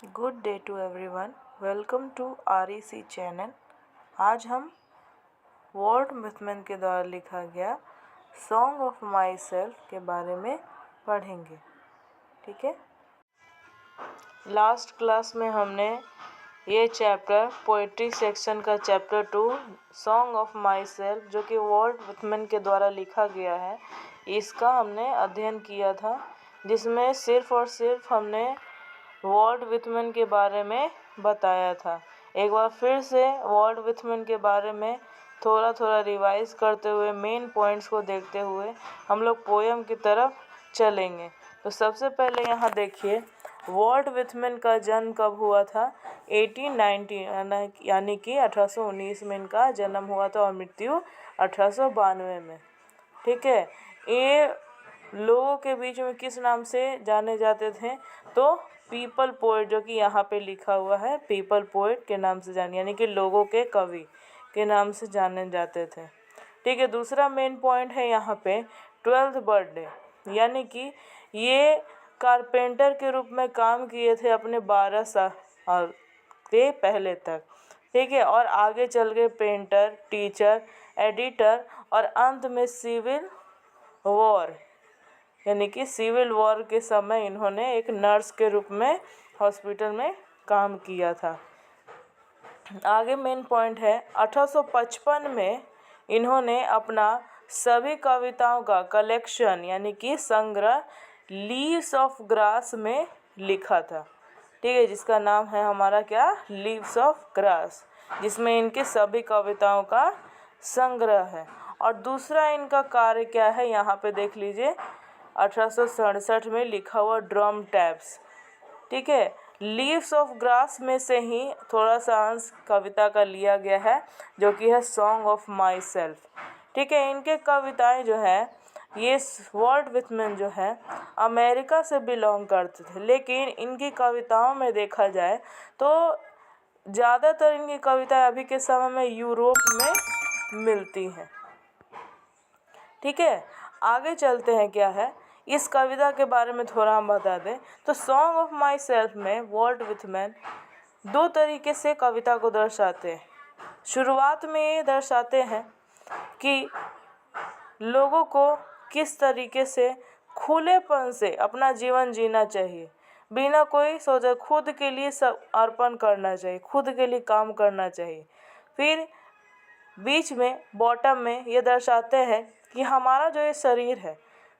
Good day to everyone. Welcome to REC channel. आज हम vault विथमन के द्वारा लिखा गया सॉन्ग ऑफ माई सेल्फ के बारे में पढ़ेंगे। ठीक है। लास्ट क्लास में हमने ये चैप्टर पोइट्री सेक्शन का chapter 2 song of my self जो कि वॉल्ट विथमन के द्वारा लिखा गया है, इसका हमने अध्ययन किया था, जिसमें सिर्फ और सिर्फ हमने वॉल्ट विथमन के बारे में बताया था। एक बार फिर से वॉल्ट विथमन के बारे में थोड़ा थोड़ा रिवाइज करते हुए मेन पॉइंट्स को देखते हुए हम लोग पोएम की तरफ चलेंगे। तो सबसे पहले यहाँ देखिए, वॉल्ट विथमन का जन्म कब हुआ था? 1890 यानी कि 1819 में इनका जन्म हुआ था और मृत्यु 1892 में। ठीक है। ये लोगों के बीच में किस नाम से जाने जाते थे? तो पीपल पोएट, जो कि यहाँ पे लिखा हुआ है, पीपल पोएट के नाम से जाने, यानी कि लोगों के कवि के नाम से जाने जाते थे। ठीक है। दूसरा मेन पॉइंट है यहाँ पे 12th बर्थडे, यानी कि ये कारपेंटर के रूप में काम किए थे अपने 12 साल के पहले तक। ठीक है। और आगे चल के पेंटर, टीचर, एडिटर और अंत में सिविल वॉर, यानी कि सिविल वॉर के समय इन्होंने एक नर्स के रूप में हॉस्पिटल में काम किया था। आगे मेन पॉइंट है 1855 में इन्होंने अपना सभी कविताओं का कलेक्शन यानी कि संग्रह लीव्स ऑफ ग्रास में लिखा था। ठीक है। जिसका नाम है हमारा क्या? लीव्स ऑफ ग्रास, जिसमें इनके सभी कविताओं का संग्रह है। और दूसरा इनका कार्य क्या है, यहाँ पे देख लीजिए, 1867 में लिखा हुआ ड्रम टैप्स। ठीक है। लीव्स ऑफ ग्रास में से ही थोड़ा सा अंश कविता का लिया गया है, जो कि है सॉन्ग ऑफ माई सेल्फ। ठीक है। इनके कविताएं जो है, ये वॉल्ट विथमन जो है अमेरिका से बिलोंग करते थे, लेकिन इनकी कविताओं में देखा जाए तो ज़्यादातर इनकी कविताएं अभी के समय में यूरोप में मिलती हैं। ठीक है। आगे चलते हैं, क्या है इस कविता के बारे में थोड़ा हम बता दें तो सॉन्ग ऑफ माई सेल्फ में वॉल्ट विथमन दो तरीके से कविता को दर्शाते हैं। शुरुआत में ये दर्शाते हैं कि लोगों को किस तरीके से खुलेपन से अपना जीवन जीना चाहिए, बिना कोई सोचे खुद के लिए सब अर्पण करना चाहिए, खुद के लिए काम करना चाहिए। फिर बीच में बॉटम में ये दर्शाते हैं कि हमारा जो ये शरीर है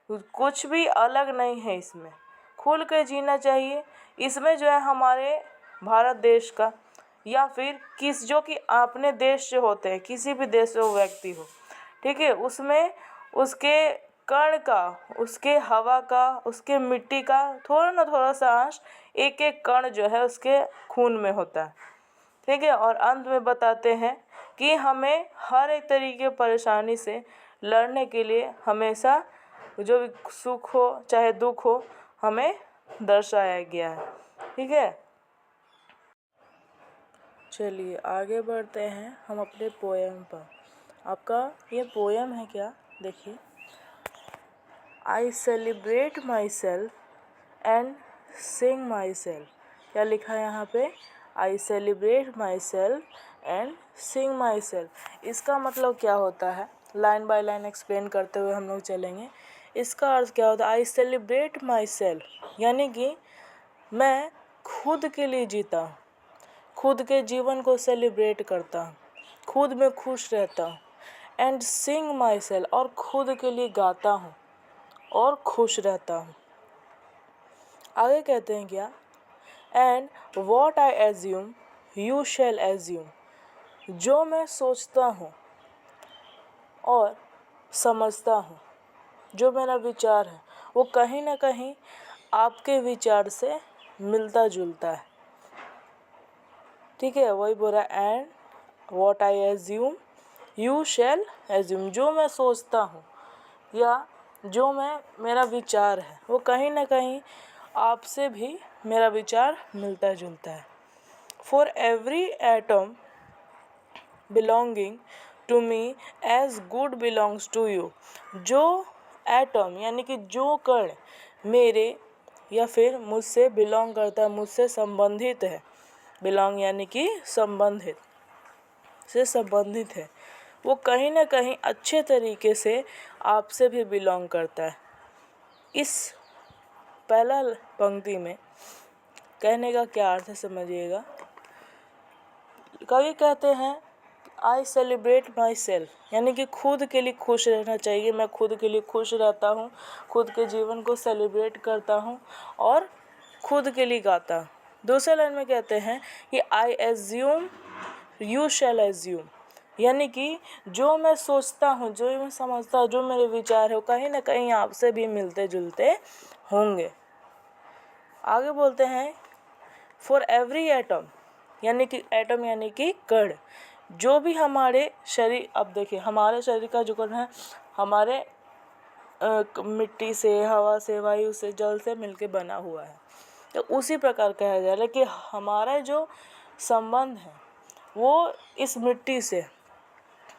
कुछ भी अलग नहीं है, इसमें खुल के जीना चाहिए। इसमें जो है हमारे भारत देश का या फिर जो कि अपने देश जो होते हैं, किसी भी देश से वो व्यक्ति हो, ठीक है, उसमें उसके कण का, उसके हवा का, उसके मिट्टी का थोड़ा ना थोड़ा सा अंश, एक एक कण जो है उसके खून में होता है। ठीक है। और अंत में बताते हैं कि हमें हर एक तरीके परेशानी से लड़ने के लिए हमेशा जो भी सुख हो चाहे दुख हो हमें दर्शाया गया है। ठीक है। चलिए आगे बढ़ते हैं हम अपने पोएम पर। आपका ये पोएम है क्या? देखिए, I celebrate my self and Singh my self. क्या लिखा है यहाँ पे? I celebrate my self and Singh my self. इसका मतलब क्या होता है, लाइन बाय लाइन एक्सप्लेन करते हुए हम लोग चलेंगे। इसका अर्थ क्या होता है? आई सेलिब्रेट माई सेल्फ, यानी कि मैं खुद के लिए जीता हूँ, खुद के जीवन को सेलिब्रेट करता हूँ, खुद में खुश रहता हूँ। एंड सिंग माई सेल्फ, और खुद के लिए गाता हूँ और खुश रहता हूँ। आगे कहते हैं क्या? And what I assume you shall assume. जो मैं सोचता हूँ और समझता हूँ, जो मेरा विचार है वो कहीं ना कहीं आपके विचार से मिलता जुलता है। ठीक है। वही बोला, and what I assume you shall assume. जो मैं सोचता हूँ या जो मेरा विचार है वो कहीं ना कहीं आपसे भी मेरा विचार मिलता जुलता है। For every atom belonging to me as good belongs to you. जो एटम यानी कि जो कण मेरे या फिर मुझसे बिलोंग करता है, मुझसे संबंधित है। बिलोंग यानी कि संबंधित, से संबंधित है। वो कहीं ना कहीं अच्छे तरीके से आपसे भी बिलोंग करता है। इस पहला पंक्ति में कहने का क्या अर्थ है समझिएगा। कवि कहते हैं आई सेलिब्रेट माई सेल्फ, यानी कि खुद के लिए खुश रहना चाहिए। मैं खुद के लिए खुश रहता हूँ, खुद के जीवन को सेलिब्रेट करता हूँ और खुद के लिए गाता हूँ। दूसरे लाइन में कहते हैं कि I assume you shall assume, यानी कि जो मैं सोचता हूँ, जो मैं समझता हूँ, जो मेरे विचार है, कहीं ना कहीं आपसे भी मिलते जुलते होंगे। आगे बोलते हैं फॉर एवरी एटम, यानी कि एटम यानी कि कण, जो भी हमारे शरीर, अब देखिए हमारे शरीर का जो कण है हमारे मिट्टी से, हवा से, वायु से, जल से मिलके बना हुआ है। तो उसी प्रकार कहा जा रहा है कि हमारा जो संबंध है वो इस मिट्टी से,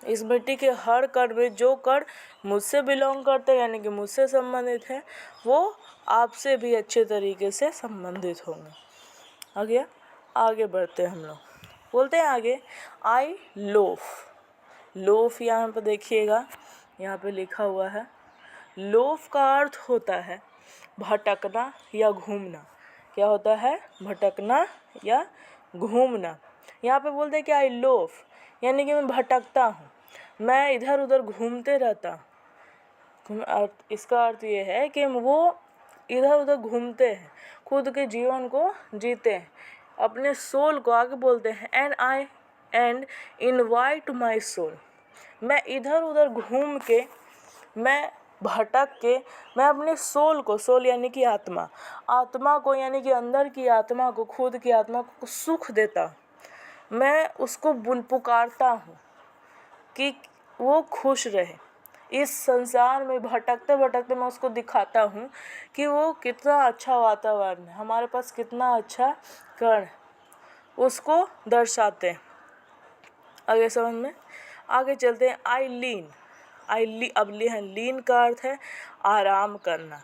इस मिट्टी के हर कण में जो कण मुझसे बिलोंग करते हैं यानी कि मुझसे संबंधित है, वो आपसे भी अच्छे तरीके से संबंधित होंगे। आगे बढ़ते हैं हम लोग। बोलते हैं आगे आई लोफ। लोफ यहाँ पर देखिएगा, यहाँ पे लिखा हुआ है। लोफ का अर्थ होता है भटकना या घूमना। क्या होता है? भटकना या घूमना। यहाँ पे बोलते हैं कि आई लोफ, यानी कि मैं भटकता हूँ, मैं इधर उधर घूमते रहता हूँ। इसका अर्थ ये है कि वो इधर उधर घूमते हैं, खुद के जीवन को जीते हैं, अपने सोल को। आगे बोलते हैं एंड इनवाइट माई सोल, मैं इधर उधर घूम के, मैं भटक के, मैं अपने सोल को, सोल यानी कि आत्मा, आत्मा को यानी कि अंदर की आत्मा को, खुद की आत्मा को सुख देता हूँ। मैं उसको पुकारता हूँ कि वो खुश रहे। इस संसार में भटकते भटकते मैं उसको दिखाता हूँ कि वो कितना अच्छा वातावरण है, हमारे पास कितना अच्छा कण, उसको दर्शाते हैं। आगे समझ में, आगे चलते हैं। आई लीन, अब लीन का अर्थ है आराम करना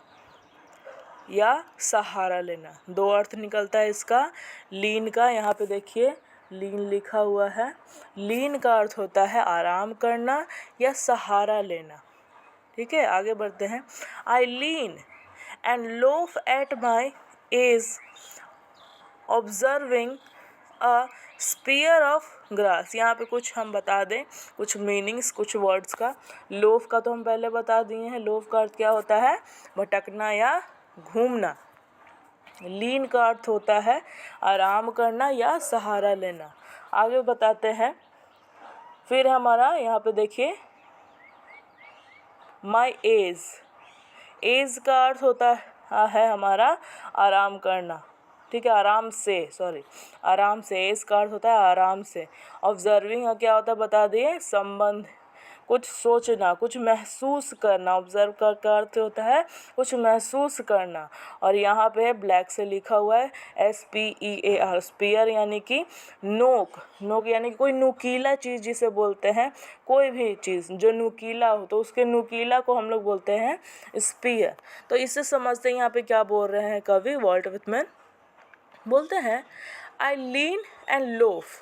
या सहारा लेना। दो अर्थ निकलता है इसका लीन का। यहाँ पे देखिए लीन लिखा हुआ है। लीन का अर्थ होता है आराम करना या सहारा लेना। ठीक है, आगे बढ़ते हैं। I lean and loaf at my ease observing a spear of grass. यहाँ पे कुछ हम बता दें, कुछ मीनिंग्स, कुछ वर्ड्स का। लोफ का तो हम पहले बता दिए हैं। लोफ का अर्थ क्या होता है? भटकना या घूमना। लीन का अर्थ होता है आराम करना या सहारा लेना। आगे बताते हैं। फिर हमारा यहाँ पे देखिए माई एज का अर्थ होता है हमारा आराम करना। ठीक है, आराम से। एज का अर्थ होता है आराम से। ऑब्जर्विंग क्या होता है बता दिए, संबंध, कुछ सोचना, कुछ महसूस करना। ऑब्जर्व का अर्थ होता है कुछ महसूस करना। और यहाँ पे ब्लैक से लिखा हुआ है SPEAR, स्पीयर यानी कि नोक। नोक यानी कि कोई नुकीला चीज़ जिसे बोलते हैं, कोई भी चीज़ जो नुकीला हो तो उसके नुकीला को हम लोग बोलते हैं स्पीयर। तो इससे समझते हैं यहाँ पे क्या बोल रहे हैं कवि वॉल्ट विटमैन। बोलते हैं I lean and loaf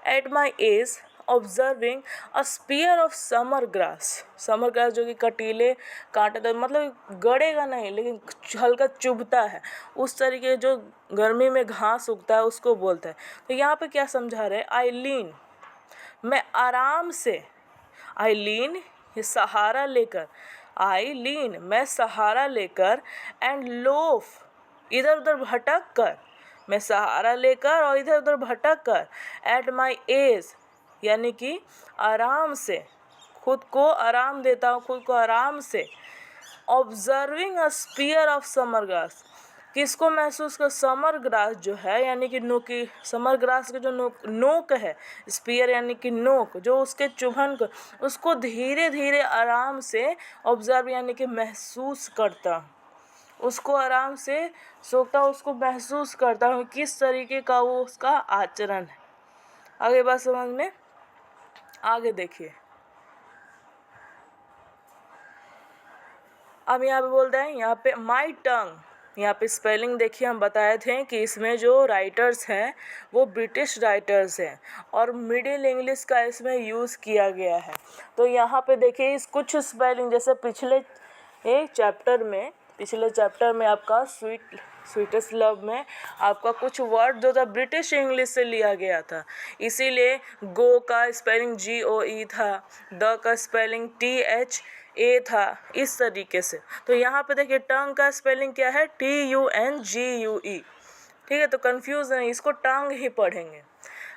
at my ease observing a spear of summer grass. Summer grass जो कि कटीले कांटेदार, मतलब गड़ेगा नहीं लेकिन हल्का चुभता है, उस तरीके जो गर्मी में घास उगता है उसको बोलते हैं। तो यहाँ पे क्या समझा रहे हैं? आई लीन, मैं आराम से, आई लीन ये सहारा लेकर, आई लीन मैं सहारा लेकर, एंड लोफ इधर उधर भटक कर, मैं सहारा लेकर और इधर उधर भटक कर, एट माई एज यानी कि आराम से, खुद को आराम देता हूँ, खुद को आराम से। Observing a spear of summer grass, किसको महसूस कर? समर ग्रास जो है यानी कि नोकी, समर ग्रास के जो नोक है, स्पीयर यानी कि नोक, जो उसके चुभन को, उसको धीरे धीरे आराम से, ऑब्जर्व यानी कि महसूस करता हूँ, उसको आराम से सोचता हूँ, उसको महसूस करता हूँ किस तरीके का वो उसका आचरण है। आगे बात समझ में, आगे देखिए। अब यहाँ पे बोलते हैं, यहाँ पे माई टंग, यहाँ पे स्पेलिंग देखिए, हम बताए थे कि इसमें जो राइटर्स हैं वो ब्रिटिश राइटर्स हैं और मिडिल इंग्लिश का इसमें यूज़ किया गया है। तो यहाँ पे देखिए इस कुछ स्पेलिंग, जैसे पिछले चैप्टर में आपका स्वीटेस्ट लव में आपका कुछ वर्ड जो था ब्रिटिश इंग्लिश से लिया गया था, इसीलिए गो का स्पेलिंग GOE था, द का स्पेलिंग THA था, इस तरीके से। तो यहाँ पे देखिए टंग का स्पेलिंग क्या है, TUNGUE। ठीक है, तो कंफ्यूज नहीं, इसको टंग ही पढ़ेंगे।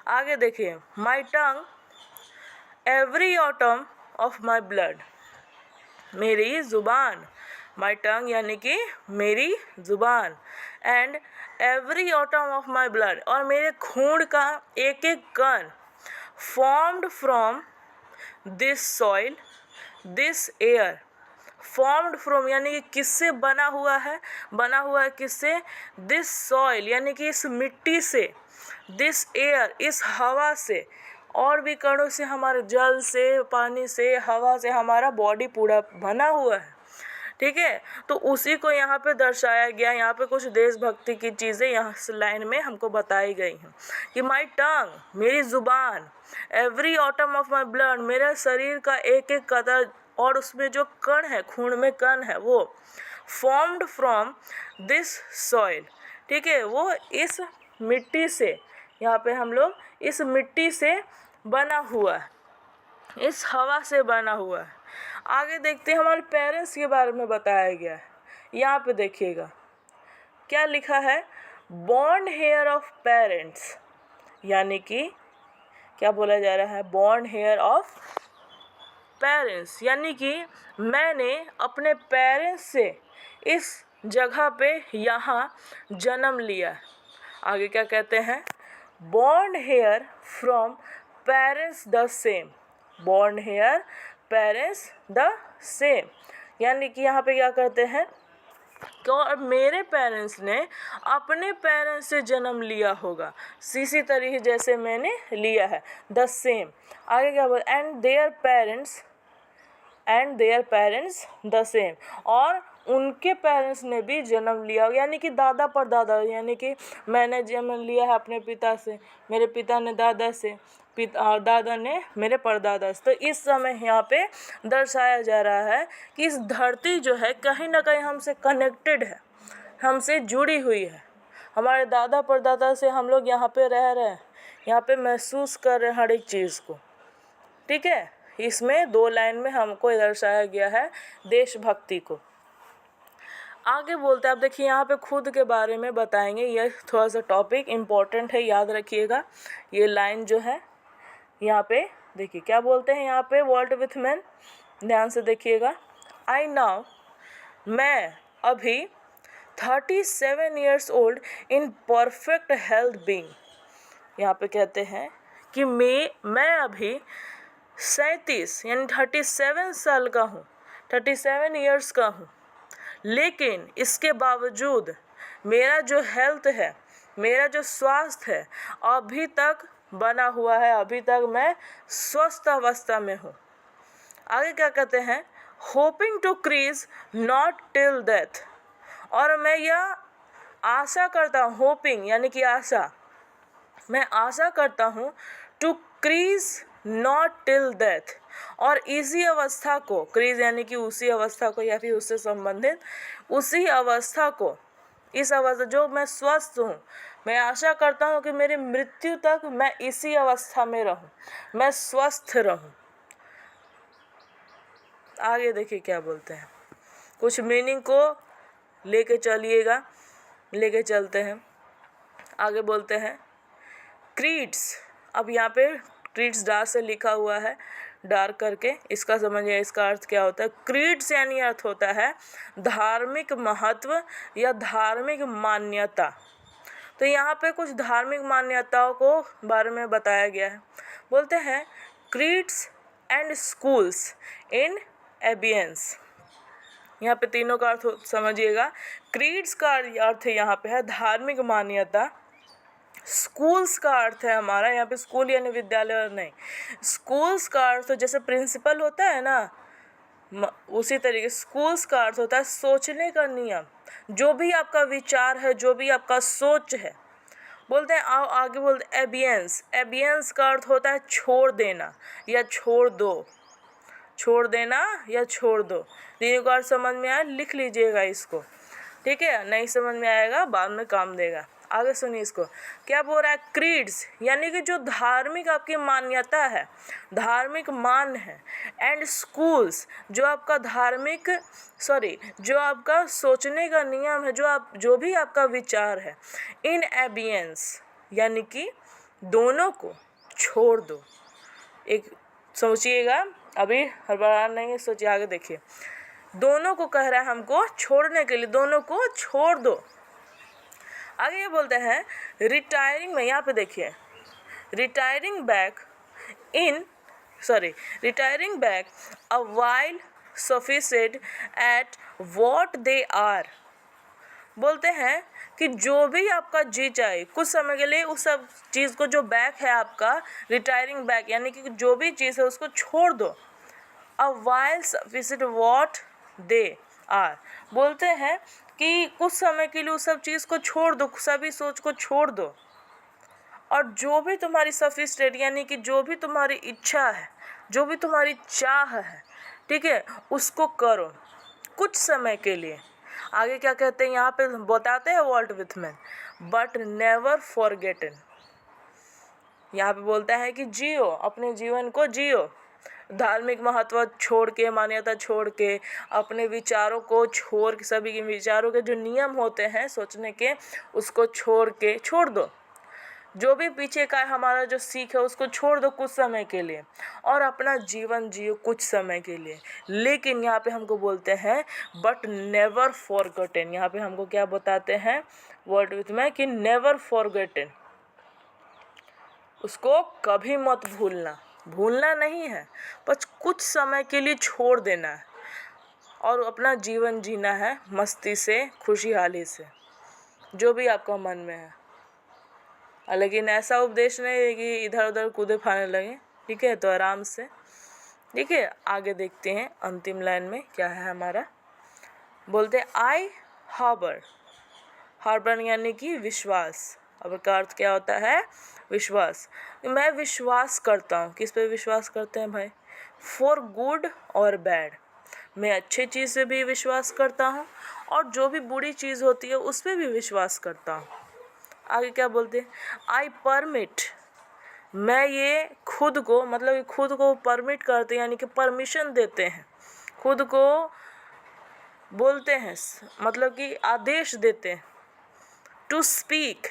आगे देखिए, my tongue every atom of my blood, मेरी ज़ुबान, माई टंग यानी कि मेरी ज़ुबान, and every atom of my blood, और मेरे खून का एक एक कण, formed from this soil this air, formed from यानी कि किससे बना हुआ है किससे, दिस सॉइल यानी कि इस मिट्टी से, दिस एयर इस हवा से, और भी कणों से, हमारे जल से, पानी से, हवा से हमारा बॉडी पूरा बना हुआ है। ठीक है, तो उसी को यहाँ पे दर्शाया गया। यहाँ पे कुछ देशभक्ति की चीज़ें यहाँ इस लाइन में हमको बताई गई हैं कि माई टंग मेरी ज़ुबान, every atom of my blood मेरे शरीर का एक एक कतर, और उसमें जो कण है, खून में कण है, वो फॉर्म्ड फ्रॉम दिस सॉइल, ठीक है, वो इस मिट्टी से, यहाँ पे हम लोग इस मिट्टी से बना हुआ है, इस हवा से बना हुआ है। आगे देखते हैं, हमारे पेरेंट्स के बारे में बताया गया है। यहाँ पे देखिएगा क्या लिखा है, बॉर्न हेयर ऑफ पेरेंट्स, यानी कि क्या बोला जा रहा है, बॉर्न हेयर ऑफ पेरेंट्स, यानी कि मैंने अपने पेरेंट्स से इस जगह पे यहाँ जन्म लिया। आगे क्या कहते हैं, born hair from parents the same, born hair parents the same, यानी कि यहाँ पे क्या करते हैं, तो मेरे पेरेंट्स ने अपने पेरेंट्स से जन्म लिया होगा, इसी तरीके जैसे मैंने लिया है, द सेम। आगे क्या बोल, and their parents the same, और उनके पेरेंट्स ने भी जन्म लिया, यानी कि दादा परदादा, यानी कि मैंने जन्म लिया है अपने पिता से, मेरे पिता ने दादा से, और दादा ने मेरे परदादा से। तो इस समय यहाँ पे दर्शाया जा रहा है कि इस धरती जो है कहीं ना कहीं हमसे कनेक्टेड है, हमसे जुड़ी हुई है, हमारे दादा परदादा से हम लोग यहाँ पे रह रहे हैं, यहाँ पे महसूस कर रहे हैं हर एक चीज़ को। ठीक है, इसमें 2 लाइन में हमको दर्शाया गया है देशभक्ति को। आगे बोलते हैं, आप देखिए यहाँ पे खुद के बारे में बताएंगे, ये थोड़ा सा टॉपिक इम्पोर्टेंट है, याद रखिएगा। ये लाइन जो है यहाँ पे देखिए क्या बोलते हैं, यहाँ पे वर्ल्ड विथ मैन, ध्यान से देखिएगा। आई नाउ, मैं अभी 37 years old in perfect health being, यहाँ पे कहते हैं कि मैं अभी 37 यानी 37 साल का हूँ, 37 ईयर्स का हूँ, लेकिन इसके बावजूद मेरा जो हेल्थ है, मेरा जो स्वास्थ्य है अभी तक बना हुआ है, अभी तक मैं स्वस्थ अवस्था में हूँ। आगे क्या कहते हैं, होपिंग टू क्रीज नॉट टिल डेथ, और मैं यह आशा करता हूँ, होपिंग यानी कि आशा, मैं आशा करता हूँ, टू क्रीज नॉट टिल डेथ, और इसी अवस्था को, क्रीज यानी कि उसी अवस्था को या फिर उससे संबंधित उसी अवस्था को, इस अवस्था जो मैं स्वस्थ हूँ, मैं आशा करता हूँ कि मेरी मृत्यु तक मैं इसी अवस्था में रहूँ, मैं स्वस्थ रहूँ। आगे देखिए क्या बोलते हैं, कुछ मीनिंग को लेके चलते हैं। आगे बोलते हैं क्रीड्स, अब यहाँ पे क्रीड्स डार्क से लिखा हुआ है, डार्क करके, इसका समझिए इसका अर्थ क्या होता है। क्रीड्स यानी अर्थ होता है धार्मिक महत्व या धार्मिक मान्यता। तो यहाँ पे कुछ धार्मिक मान्यताओं को बारे में बताया गया है। बोलते हैं क्रीड्स एंड स्कूल्स इन एबियंस, यहाँ पे तीनों का अर्थ समझिएगा। क्रीड्स का अर्थ यहाँ पे है धार्मिक मान्यता, स्कूल्स का अर्थ है हमारा यहाँ पे स्कूल यानी विद्यालय नहीं, स्कूल्स का अर्थ जैसे प्रिंसिपल होता है ना, उसी तरीके स्कूल्स का अर्थ होता है सोचने का नियम, जो भी आपका विचार है, जो भी आपका सोच है, बोलते हैं आओ आगे बोलते हैं एबियंस। एबियंस का अर्थ होता है छोड़ देना या छोड़ दो, छोड़ देना या छोड़ दो। तीनों का अर्थ समझ में आया, लिख लीजिएगा इसको, ठीक है, नहीं समझ में आएगा बाद में काम देगा। आगे सुनिए इसको, क्या बोल रहा है, क्रीड्स यानी कि जो धार्मिक आपकी मान्यता है, धार्मिक मान है, एंड स्कूल्स जो आपका धार्मिक जो आपका सोचने का नियम है, जो भी आपका विचार है, इन एबियंस यानी कि दोनों को छोड़ दो। एक सोचिएगा, अभी हड़बड़ा नहीं है, सोचिए आगे देखिए, दोनों को कह रहा है हमको छोड़ने के लिए, दोनों को छोड़ दो। आगे ये बोलते हैं रिटायरिंग में, यहाँ पे देखिए, retiring back a while sufficient at what they are. बोलते हैं कि जो भी आपका जी चाहे कुछ समय के लिए उस सब चीज़ को, जो बैक है आपका, रिटायरिंग बैक यानी कि जो भी चीज़ है उसको छोड़ दो। A while sufficient what they are, बोलते हैं कि कुछ समय के लिए उस सब चीज़ को छोड़ दो, सभी सोच को छोड़ दो, और जो भी तुम्हारी सफिशिएंट यानी कि जो भी तुम्हारी इच्छा है, जो भी तुम्हारी चाह है, ठीक है, उसको करो कुछ समय के लिए। आगे क्या कहते हैं यहाँ पे बताते हैं वॉल्ट विथमैन, बट नेवर फॉरगेटन। यहाँ पे बोलता है कि जियो, अपने जीवन को जियो, धार्मिक महत्व छोड़ के, मान्यता छोड़ के, अपने विचारों को छोड़ के, सभी के विचारों के जो नियम होते हैं सोचने के, उसको छोड़ दो। जो भी पीछे का हमारा जो सीख है उसको छोड़ दो कुछ समय के लिए, और अपना जीवन जियो कुछ समय के लिए। लेकिन यहाँ पे हमको बोलते हैं बट नेवर फॉरगॉटन। यहाँ पे हमको क्या बताते हैं वर्ड विथ में कि नेवर फॉरगॉटन, उसको कभी मत भूलना नहीं है, बस कुछ समय के लिए छोड़ देना है और अपना जीवन जीना है मस्ती से, खुशहाली से, जो भी आपका मन में है। लेकिन ऐसा उपदेश नहीं है कि इधर उधर कूदे फाने लगे, ठीक है, तो आराम से, ठीक है। आगे देखते हैं अंतिम लाइन में क्या है हमारा, बोलते हैं आई हार्बर यानी कि विश्वास। अब का अर्थ क्या होता है, विश्वास। मैं विश्वास करता हूँ, किस पे विश्वास करते हैं भाई, फॉर गुड और बैड। मैं अच्छी चीज़ से भी विश्वास करता हूँ और जो भी बुरी चीज़ होती है उस पर भी विश्वास करता हूँ। आगे क्या बोलते हैं, आई परमिट, मैं ये खुद को, मतलब खुद को परमिट करते हैं यानी कि परमिशन देते हैं, खुद को बोलते हैं, मतलब कि आदेश देते हैं, टू स्पीक,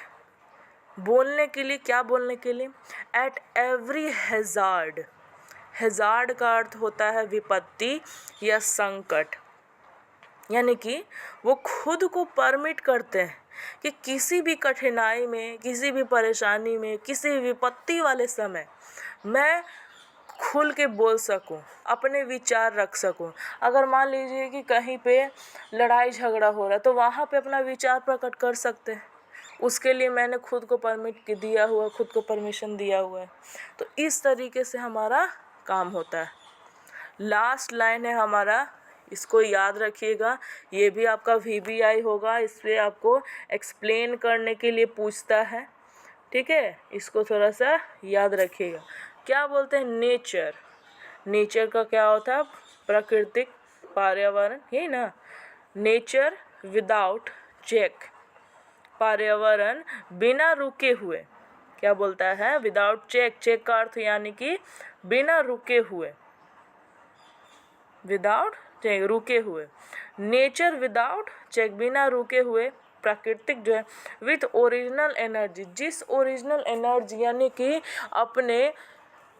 बोलने के लिए, क्या बोलने के लिए, एट एवरी हैज़ार्ड का अर्थ होता है विपत्ति या संकट, यानी कि वो खुद को परमिट करते हैं कि किसी भी कठिनाई में, किसी भी परेशानी में, किसी भी विपत्ति वाले समय मैं खुल के बोल सकूं, अपने विचार रख सकूं। अगर मान लीजिए कि कहीं पे लड़ाई झगड़ा हो रहा है तो वहाँ पे अपना विचार प्रकट कर सकते हैं, उसके लिए मैंने खुद को परमिट दिया हुआ, खुद को परमिशन दिया हुआ है। तो इस तरीके से हमारा काम होता है। लास्ट लाइन है हमारा, इसको याद रखिएगा, ये भी आपका VBI होगा, इस पर आपको एक्सप्लेन करने के लिए पूछता है, ठीक है, इसको थोड़ा सा याद रखिएगा। क्या बोलते हैं, नेचर का क्या होता है, प्राकृतिक, पर्यावरण, यही ना, नेचर विदाउट चेक, पर्यावरण बिना रुके हुए, क्या बोलता है, विदाउट चेक का अर्थ यानी कि बिना रुके हुए, विदाउट चेक, रुके हुए, नेचर विदाउट चेक, बिना रुके हुए, प्राकृतिक जो है, विथ ओरिजिनल एनर्जी, जिस ओरिजिनल एनर्जी यानी कि अपने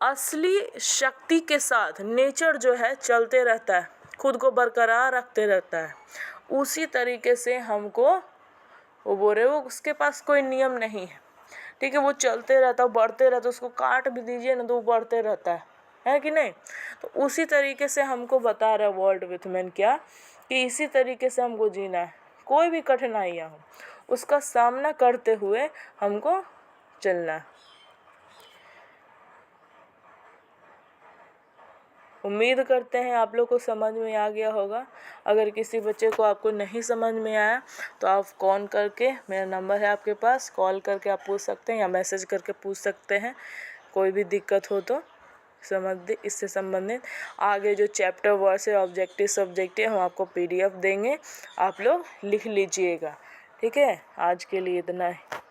असली शक्ति के साथ नेचर जो है चलते रहता है, खुद को बरकरार रखते रहता है, उसी तरीके से हमको वो बोल रहे, वो उसके पास कोई नियम नहीं है, ठीक है, वो चलते रहता है, बढ़ते रहता है, उसको काट भी दीजिए ना तो वो बढ़ते रहता है कि नहीं। तो उसी तरीके से हमको बता रहा है वॉल्ट विथमैन क्या, कि इसी तरीके से हमको जीना है, कोई भी कठिनाइयाँ हो उसका सामना करते हुए हमको चलना है। उम्मीद करते हैं आप लोग को समझ में आ गया होगा। अगर किसी बच्चे को आपको नहीं समझ में आया तो आप कॉल करके, मेरा नंबर है आपके पास, कॉल करके आप पूछ सकते हैं या मैसेज करके पूछ सकते हैं। कोई भी दिक्कत हो तो इससे संबंधित आगे जो चैप्टर वर्स है, ऑब्जेक्टिव सब्जेक्टिव, हम आपको PDF देंगे, आप लोग लिख लीजिएगा। ठीक है, आज के लिए इतना ही।